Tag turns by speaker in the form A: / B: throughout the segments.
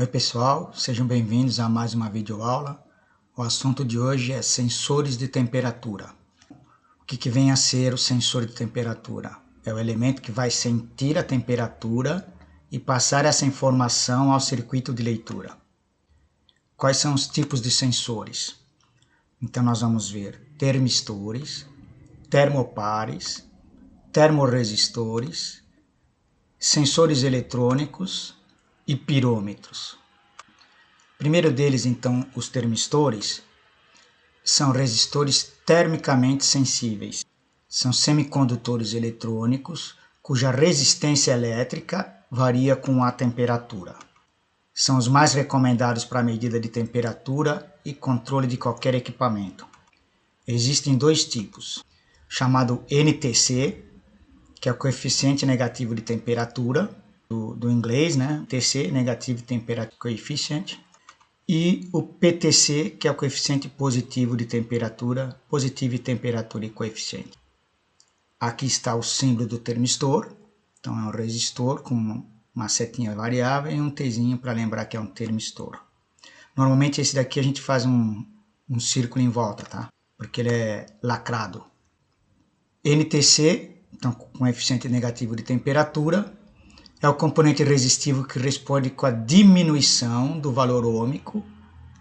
A: Oi pessoal, sejam bem-vindos a mais uma videoaula. O assunto de hoje é sensores de temperatura. O que vem a ser o sensor de temperatura? É o elemento que vai sentir a temperatura e passar essa informação ao circuito de leitura. Quais são os tipos de sensores? Então nós vamos ver termistores, termopares, termoresistores, sensores eletrônicos e pirômetros. Primeiro deles, então, os termistores, são resistores termicamente sensíveis. São semicondutores eletrônicos cuja resistência elétrica varia com a temperatura. São os mais recomendados para a medida de temperatura e controle de qualquer equipamento. Existem dois tipos, chamado NTC, que é o coeficiente negativo de temperatura, do inglês, né? TC, Negative Temperature Coefficient, e o PTC, que é o coeficiente positivo de temperatura, Positive Temperature Coefficient. Aqui está o símbolo do termistor, então é um resistor com uma setinha variável e um Tzinho para lembrar que é um termistor. Normalmente esse daqui a gente faz um círculo em volta, tá? Porque ele é lacrado. NTC, então com coeficiente negativo de temperatura, é o componente resistivo que responde com a diminuição do valor ôhmico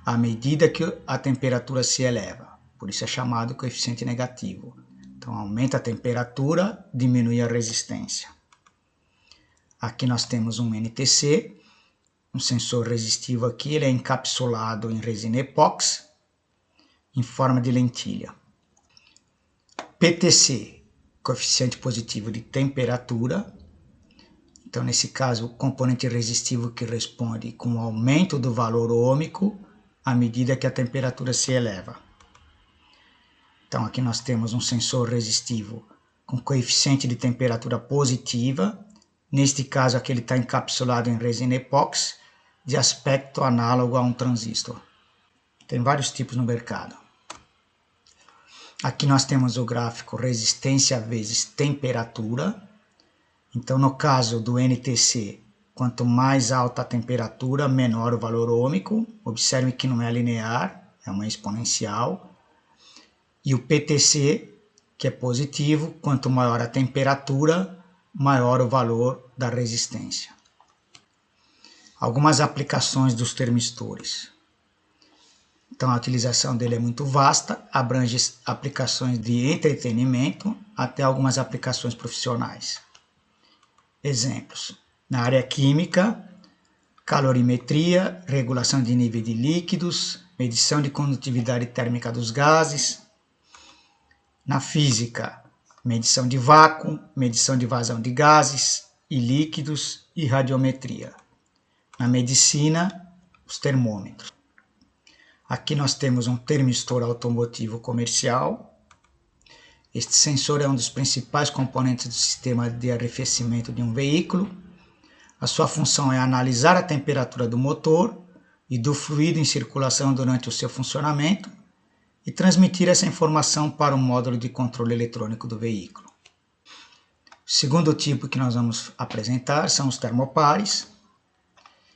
A: à medida que a temperatura se eleva. Por isso é chamado coeficiente negativo. Então aumenta a temperatura, diminui a resistência. Aqui nós temos um NTC, um sensor resistivo aqui, ele é encapsulado em resina epóxi, em forma de lentilha. PTC, coeficiente positivo de temperatura. Então, nesse caso, o componente resistivo que responde com o aumento do valor ôhmico à medida que a temperatura se eleva. Então, aqui nós temos um sensor resistivo com coeficiente de temperatura positiva. Neste caso, aqui ele está encapsulado em resina epóxi, de aspecto análogo a um transistor. Tem vários tipos no mercado. Aqui nós temos o gráfico resistência vezes temperatura. Então, no caso do NTC, quanto mais alta a temperatura, menor o valor ôhmico. Observe que não é linear, é uma exponencial. E o PTC, que é positivo, quanto maior a temperatura, maior o valor da resistência. Algumas aplicações dos termistores. Então, a utilização dele é muito vasta, abrange aplicações de entretenimento até algumas aplicações profissionais. Exemplos: na área química, calorimetria, regulação de nível de líquidos, medição de condutividade térmica dos gases. Na física, medição de vácuo, medição de vazão de gases e líquidos e radiometria. Na medicina, os termômetros. Aqui nós temos um termistor automotivo comercial. Este sensor é um dos principais componentes do sistema de arrefecimento de um veículo. A sua função é analisar a temperatura do motor e do fluido em circulação durante o seu funcionamento e transmitir essa informação para o módulo de controle eletrônico do veículo. O segundo tipo que nós vamos apresentar são os termopares.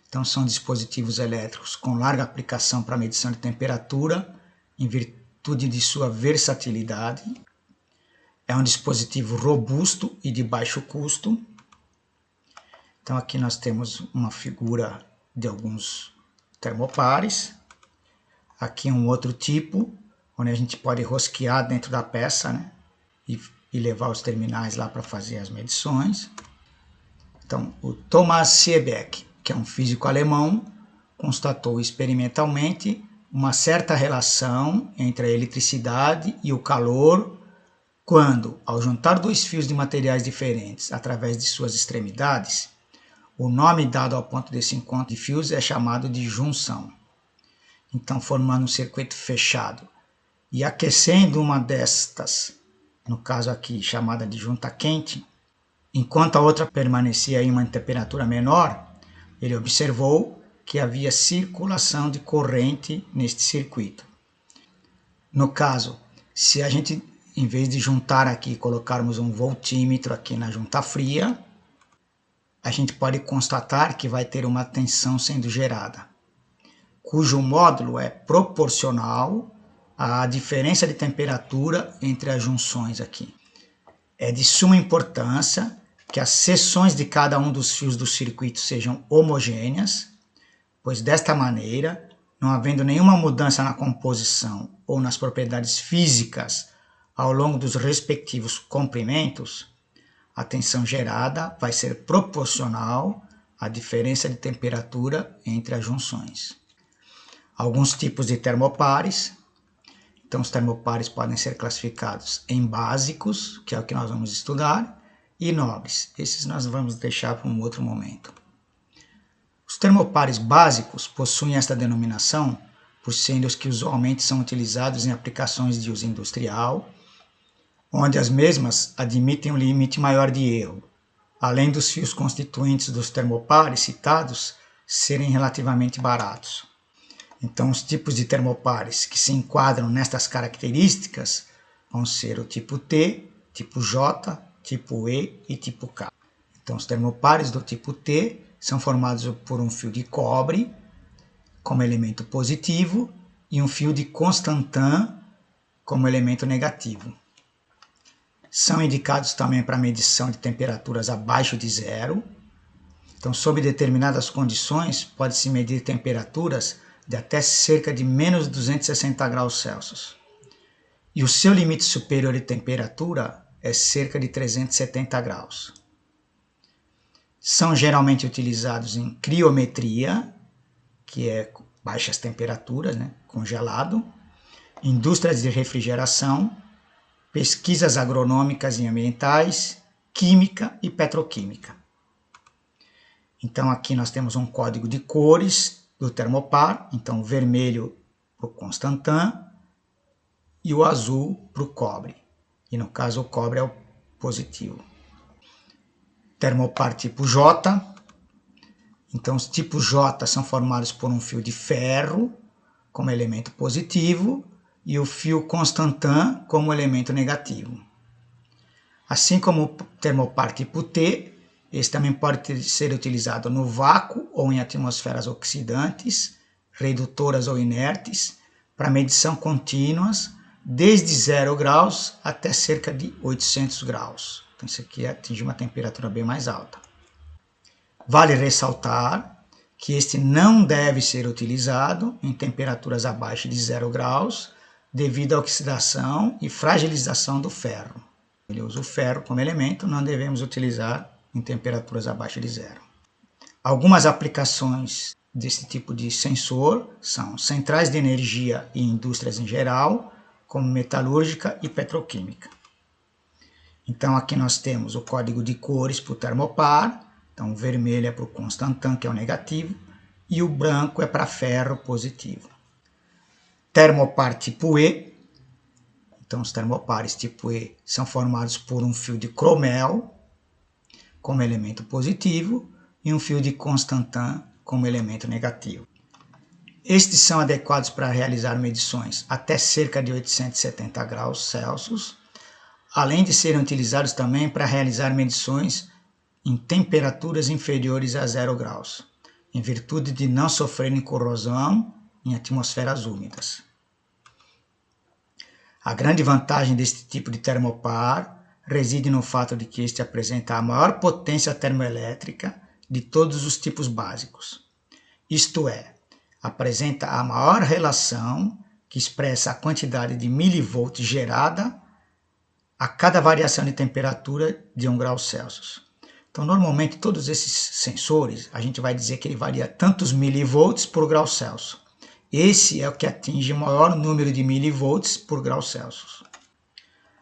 A: Então, são dispositivos elétricos com larga aplicação para medição de temperatura, em virtude de sua versatilidade. É um dispositivo robusto e de baixo custo. Então aqui nós temos uma figura de alguns termopares. Aqui um outro tipo, onde a gente pode rosquear dentro da peça, né? E levar os terminais lá para fazer as medições. Então o Thomas Seebeck, que é um físico alemão, constatou experimentalmente uma certa relação entre a eletricidade e o calor quando, ao juntar dois fios de materiais diferentes através de suas extremidades, o nome dado ao ponto desse encontro de fios é chamado de junção. Então, formando um circuito fechado e aquecendo uma destas, no caso aqui chamada de junta quente, enquanto a outra permanecia em uma temperatura menor, ele observou que havia circulação de corrente neste circuito. No caso, se a gente, em vez de juntar aqui, colocarmos um voltímetro aqui na junta fria, a gente pode constatar que vai ter uma tensão sendo gerada, cujo módulo é proporcional à diferença de temperatura entre as junções aqui. É de suma importância que as seções de cada um dos fios do circuito sejam homogêneas, pois desta maneira, não havendo nenhuma mudança na composição ou nas propriedades físicas ao longo dos respectivos comprimentos, a tensão gerada vai ser proporcional à diferença de temperatura entre as junções. Alguns tipos de termopares. Então, os termopares podem ser classificados em básicos, que é o que nós vamos estudar, e nobres. Esses nós vamos deixar para um outro momento. Os termopares básicos possuem esta denominação por serem os que usualmente são utilizados em aplicações de uso industrial, onde as mesmas admitem um limite maior de erro, além dos fios constituintes dos termopares citados serem relativamente baratos. Então, os tipos de termopares que se enquadram nestas características vão ser o tipo T, tipo J, tipo E e tipo K. Então, os termopares do tipo T são formados por um fio de cobre como elemento positivo e um fio de Constantan como elemento negativo. São indicados também para medição de temperaturas abaixo de zero. Então, sob determinadas condições, pode-se medir temperaturas de até cerca de menos 260 graus Celsius. E o seu limite superior de temperatura é cerca de 370 graus. São geralmente utilizados em criometria, que é baixas temperaturas, congelado, indústrias de refrigeração, pesquisas agronômicas e ambientais, química e petroquímica. Então aqui nós temos um código de cores do termopar, então o vermelho para o Constantan e o azul para o cobre. E no caso o cobre é o positivo. Termopar tipo J. Então os tipos J são formados por um fio de ferro como elemento positivo e o fio Constantan como elemento negativo. Assim como o termopar tipo T, esse também pode ser utilizado no vácuo ou em atmosferas oxidantes, redutoras ou inertes, para medição contínuas, desde 0 graus até cerca de 800 graus. Então isso aqui atinge uma temperatura bem mais alta. Vale ressaltar que este não deve ser utilizado em temperaturas abaixo de 0 graus, devido à oxidação e fragilização do ferro. Ele usa o ferro como elemento, não devemos utilizar em temperaturas abaixo de zero. Algumas aplicações desse tipo de sensor são centrais de energia e indústrias em geral, como metalúrgica e petroquímica. Então aqui nós temos o código de cores para o termopar, então o vermelho é para o Constantan, que é o negativo, e o branco é para ferro positivo. Termopar tipo E, então os termopares tipo E são formados por um fio de cromel como elemento positivo e um fio de Constantan como elemento negativo. Estes são adequados para realizar medições até cerca de 870 graus Celsius, além de serem utilizados também para realizar medições em temperaturas inferiores a 0 graus, em virtude de não sofrerem corrosão em atmosferas úmidas. A grande vantagem deste tipo de termopar reside no fato de que este apresenta a maior potência termoelétrica de todos os tipos básicos. Isto é, apresenta a maior relação que expressa a quantidade de milivolts gerada a cada variação de temperatura de 1 grau Celsius. Então, normalmente, todos esses sensores, a gente vai dizer que ele varia tantos milivolts por grau Celsius. Esse é o que atinge o maior número de milivolts por grau Celsius.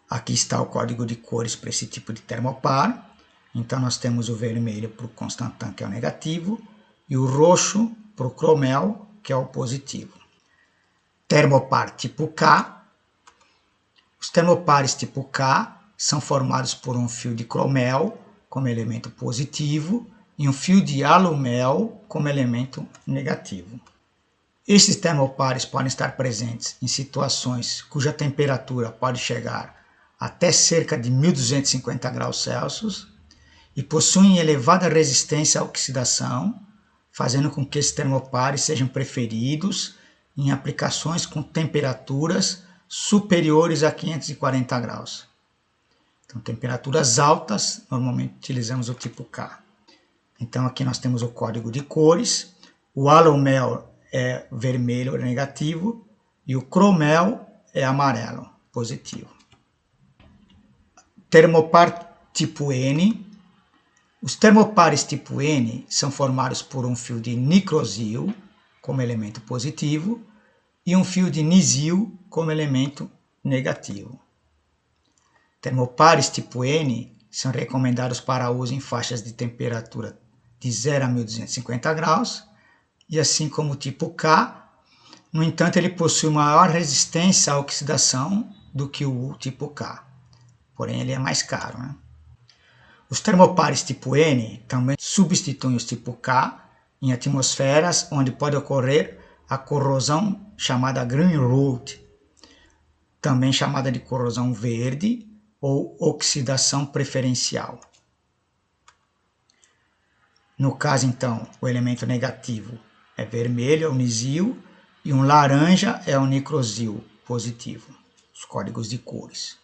A: Aqui está o código de cores para esse tipo de termopar. Então nós temos o vermelho para o Constantan, que é o negativo, e o roxo para o cromel, que é o positivo. Termopar tipo K. Os termopares tipo K são formados por um fio de cromel como elemento positivo e um fio de alumel como elemento negativo. Esses termopares podem estar presentes em situações cuja temperatura pode chegar até cerca de 1250 graus Celsius e possuem elevada resistência à oxidação, fazendo com que esses termopares sejam preferidos em aplicações com temperaturas superiores a 540 graus. Então, temperaturas altas, normalmente utilizamos o tipo K. Então, aqui nós temos o código de cores. O halomel é vermelho, negativo, e o cromel é amarelo, positivo. Termopar tipo N. Os termopares tipo N são formados por um fio de nicrosil como elemento positivo e um fio de nisil como elemento negativo. Termopares tipo N são recomendados para uso em faixas de temperatura de 0 a 1250 graus, e assim como o tipo K, no entanto, ele possui maior resistência à oxidação do que o tipo K, porém ele é mais caro, né? Os termopares tipo N também substituem os tipo K em atmosferas onde pode ocorrer a corrosão chamada green rot, também chamada de corrosão verde ou oxidação preferencial. No caso, então, o elemento negativo é vermelho, é o nisil, e um laranja é o nicrosil positivo, os códigos de cores.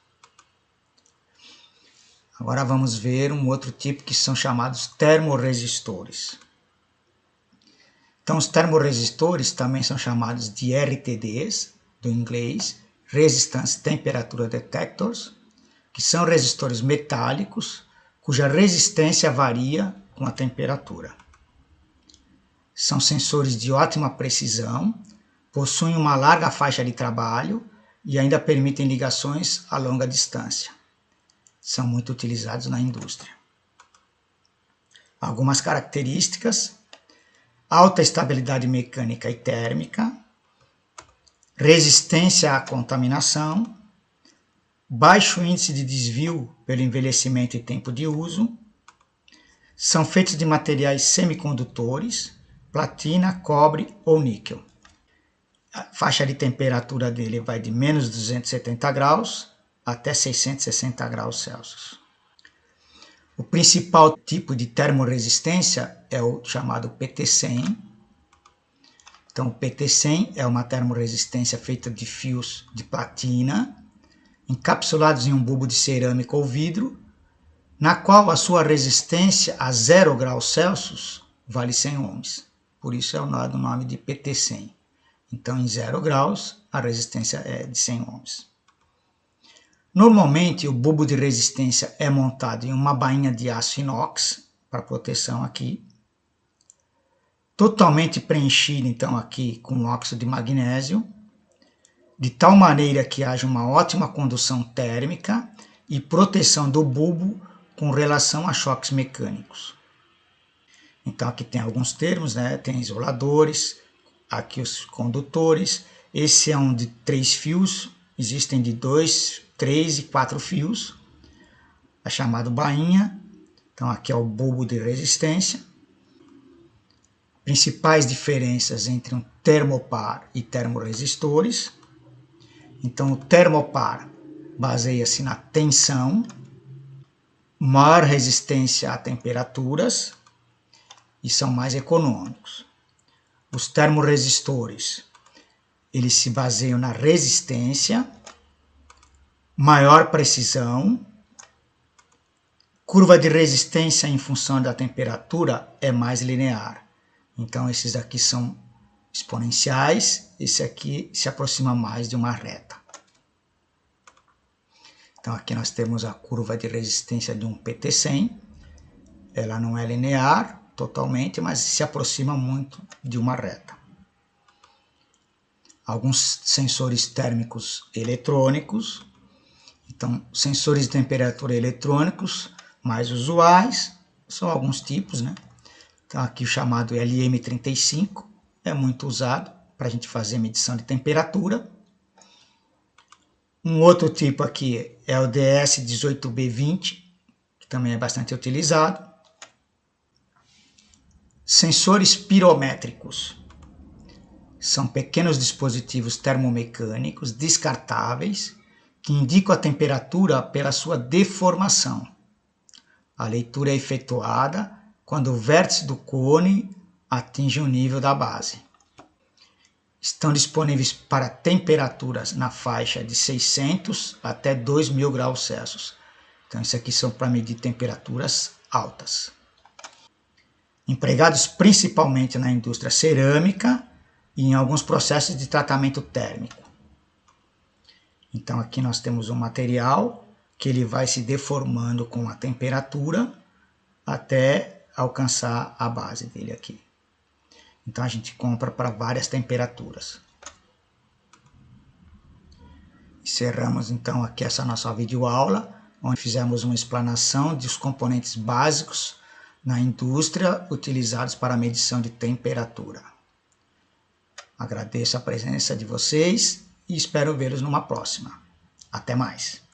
A: Agora vamos ver um outro tipo que são chamados termoresistores. Então, os termoresistores também são chamados de RTDs, do inglês, Resistance Temperature Detectors, que são resistores metálicos, cuja resistência varia com a temperatura. São sensores de ótima precisão, possuem uma larga faixa de trabalho e ainda permitem ligações a longa distância. São muito utilizados na indústria. Algumas características: alta estabilidade mecânica e térmica, resistência à contaminação, baixo índice de desvio pelo envelhecimento e tempo de uso, são feitos de materiais semicondutores, platina, cobre ou níquel. A faixa de temperatura dele vai de menos 270 graus até 660 graus Celsius. O principal tipo de termoresistência é o chamado PT100. Então, o PT100 é uma termoresistência feita de fios de platina, encapsulados em um bulbo de cerâmica ou vidro, na qual a sua resistência a 0 graus Celsius vale 100 ohms. Por isso é o nome de PT100. Então, em 0 graus, a resistência é de 100 ohms. Normalmente, o bulbo de resistência é montado em uma bainha de aço inox, para proteção aqui, totalmente preenchido, então, aqui com óxido de magnésio, de tal maneira que haja uma ótima condução térmica e proteção do bulbo com relação a choques mecânicos. Então, aqui tem alguns termos, né? Tem isoladores, aqui os condutores. Esse é um de 3 fios, existem de 2, 3 e 4 fios, é chamado bainha. Então, aqui é o bulbo de resistência. Principais diferenças entre um termopar e termoresistores. Então, o termopar baseia-se na tensão, maior resistência a temperaturas e são mais econômicos. Os termoresistores, eles se baseiam na resistência, maior precisão, curva de resistência em função da temperatura é mais linear. Então, esses aqui são exponenciais, esse aqui se aproxima mais de uma reta. Então, aqui nós temos a curva de resistência de um PT100. Ela não é linear totalmente, mas se aproxima muito de uma reta. Alguns sensores térmicos eletrônicos. Então, sensores de temperatura eletrônicos mais usuais, são alguns tipos, né? Então, aqui o chamado LM35 é muito usado para a gente fazer medição de temperatura. Um outro tipo aqui é o DS18B20, que também é bastante utilizado. Sensores pirométricos. São pequenos dispositivos termomecânicos descartáveis que indicam a temperatura pela sua deformação. A leitura é efetuada quando o vértice do cone atinge o nível da base. Estão disponíveis para temperaturas na faixa de 600 até 2000 graus Celsius. Então, isso aqui são para medir temperaturas altas. Empregados principalmente na indústria cerâmica e em alguns processos de tratamento térmico. Então, aqui nós temos um material que ele vai se deformando com a temperatura até alcançar a base dele aqui. Então, a gente compra para várias temperaturas. Encerramos, então, aqui essa nossa videoaula, onde fizemos uma explanação dos componentes básicos na indústria utilizados para a medição de temperatura. Agradeço a presença de vocês e espero vê-los numa próxima. Até mais!